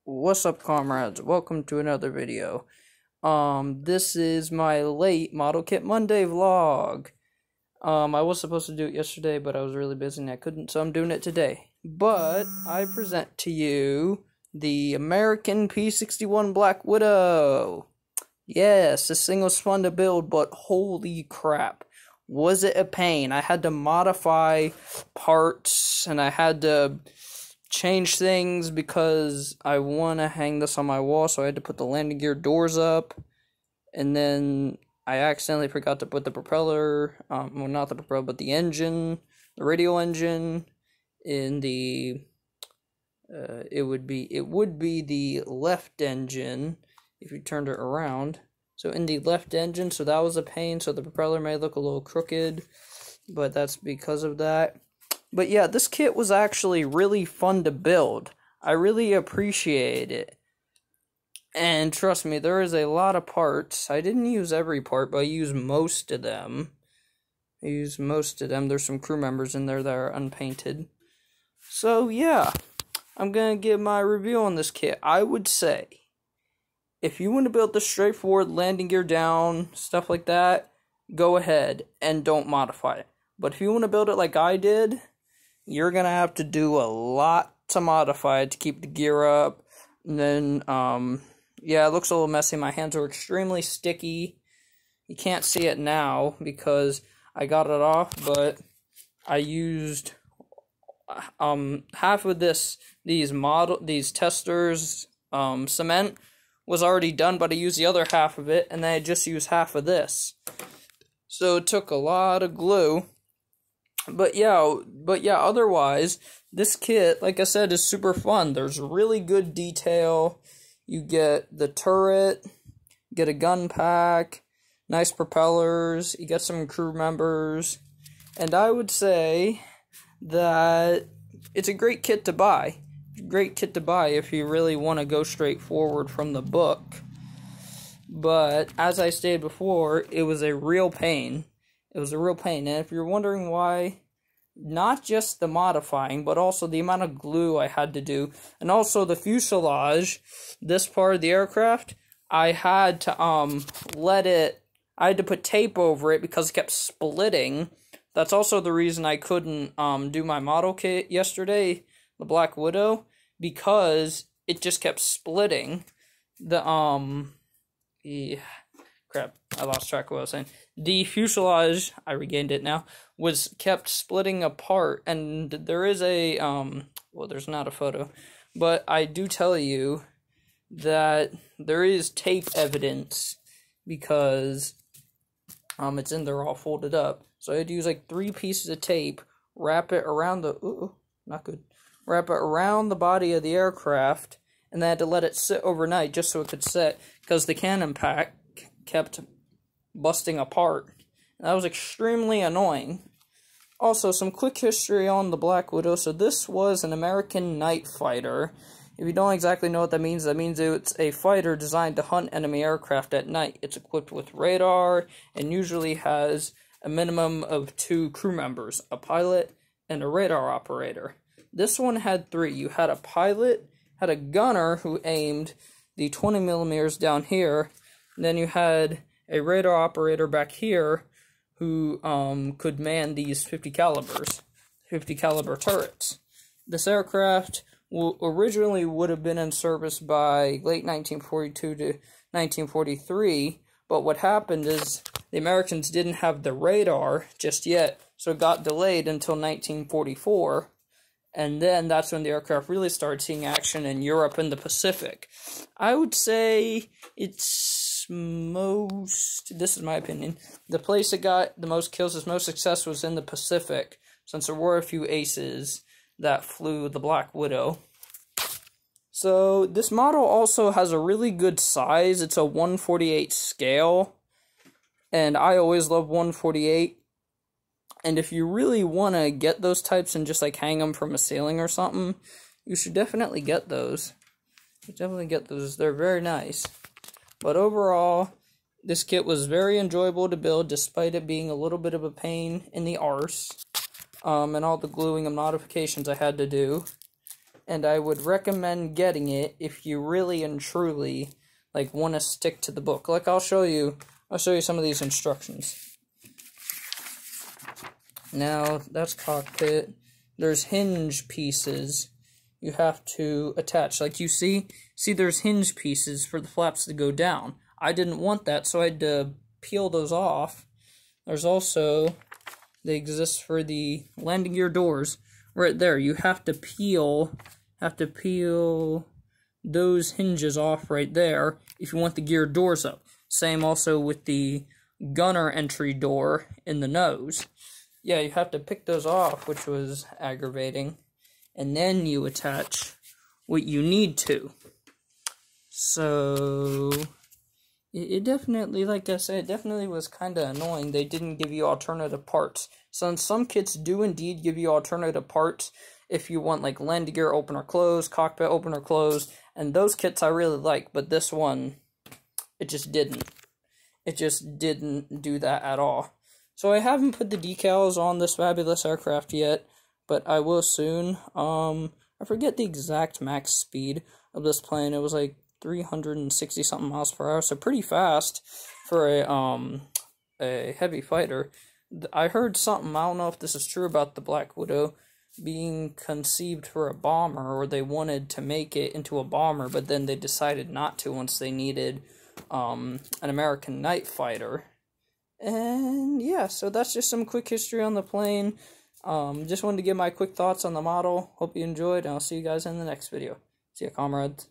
What's up, comrades? Welcome to another video. This is my late Model Kit Monday vlog. I was supposed to do it yesterday, but I was really busy and I couldn't, so I'm doing it today. But I present to you the American P-61 Black Widow. Yes, this thing was fun to build, but holy crap. Was it a pain? I had to modify parts, and I had to change things because I want to hang this on my wall, so I had to put the landing gear doors up, and then I accidentally forgot to put the propeller, well, not the propeller, but the engine, the radial engine, in the, it would be the left engine, if you turned it around, so in the left engine, so that was a pain, so the propeller may look a little crooked, but that's because of that. But yeah, this kit was actually really fun to build. I really appreciate it. And trust me, there is a lot of parts. I didn't use every part, but I used most of them. There's some crew members in there that are unpainted. So yeah, I'm going to give my review on this kit. I would say, if you want to build the straightforward landing gear down, stuff like that, go ahead and don't modify it. But if you want to build it like I did, you're going to have to do a lot to modify it to keep the gear up. And then, yeah, it looks a little messy. My hands are extremely sticky. You can't see it now because I got it off, but I used half of these testers cement was already done, but I used the other half of it, and then I just used half of this. So it took a lot of glue. But yeah, otherwise, this kit, like I said, is super fun. There's really good detail. You get the turret, get a gun pack, nice propellers, you get some crew members, and I would say that it's a great kit to buy. Great kit to buy if you really want to go straight forward from the book. But, as I stated before, it was a real pain. It was a real pain, and if you're wondering why, not just the modifying, but also the amount of glue I had to do, and also the fuselage, this part of the aircraft, I had to, I had to put tape over it because it kept splitting. That's also the reason I couldn't, do my model kit yesterday, the Black Widow, because it just kept splitting. Yeah. Crap, I lost track of what I was saying. The fuselage, I regained it now, was kept splitting apart, and there is a, well, there's not a photo, but I do tell you that there is tape evidence, because, it's in there all folded up, so I had to use, like, 3 pieces of tape, wrap it around the, not good, wrap it around the body of the aircraft, and then I had to let it sit overnight just so it could set, because the cannon pack kept busting apart. That was extremely annoying. Also, some quick history on the Black Widow. So this was an American night fighter. If you don't exactly know what that means it's a fighter designed to hunt enemy aircraft at night. It's equipped with radar and usually has a minimum of 2 crew members, a pilot and a radar operator. This one had 3. You had a pilot, had a gunner who aimed the 20 millimeters down here, and then you had a radar operator back here who could man these 50 caliber turrets. This aircraft originally would have been in service by late 1942 to 1943, but what happened is the Americans didn't have the radar just yet, so it got delayed until 1944. And then that's when the aircraft really started seeing action in Europe and the Pacific. I would say this is my opinion, the place that got the most kills, the most success was in the Pacific, since there were a few aces that flew the Black Widow. So, this model also has a really good size. It's a 1/48 scale, and I always love 1/48. And if you really want to get those types and just, like, hang them from a ceiling or something, you should definitely get those. They're very nice. But overall, this kit was very enjoyable to build, despite it being a little bit of a pain in the arse. And all the gluing and modifications I had to do. and I would recommend getting it if you really and truly like want to stick to the book. Like I'll show you some of these instructions. Now that's cockpit. There's hinge pieces you have to attach. Like you see there's hinge pieces for the flaps to go down. I didn't want that, so I had to peel those off. There's also, they exist for the landing gear doors. Right there, you have to peel those hinges off right there if you want the gear doors up. Same also with the gunner entry door in the nose. Yeah, you have to pick those off, which was aggravating. And then you attach what you need to. So it definitely, like I said, it definitely was kind of annoying. They didn't give you alternative parts. So some kits do indeed give you alternative parts if you want like landing gear open or close, cockpit open or close, and those kits I really like, but this one, it just didn't. It just didn't do that at all. So I haven't put the decals on this fabulous aircraft yet, but I will soon. I forget the exact max speed of this plane. It was like 360 something miles per hour, so pretty fast for a heavy fighter. I heard something, I don't know if this is true, about the Black Widow being conceived for a bomber, or they wanted to make it into a bomber, but then they decided not to once they needed an American night fighter. And yeah, so that's just some quick history on the plane. Just wanted to give my quick thoughts on the model. Hope you enjoyed, and I'll see you guys in the next video. See ya, comrades.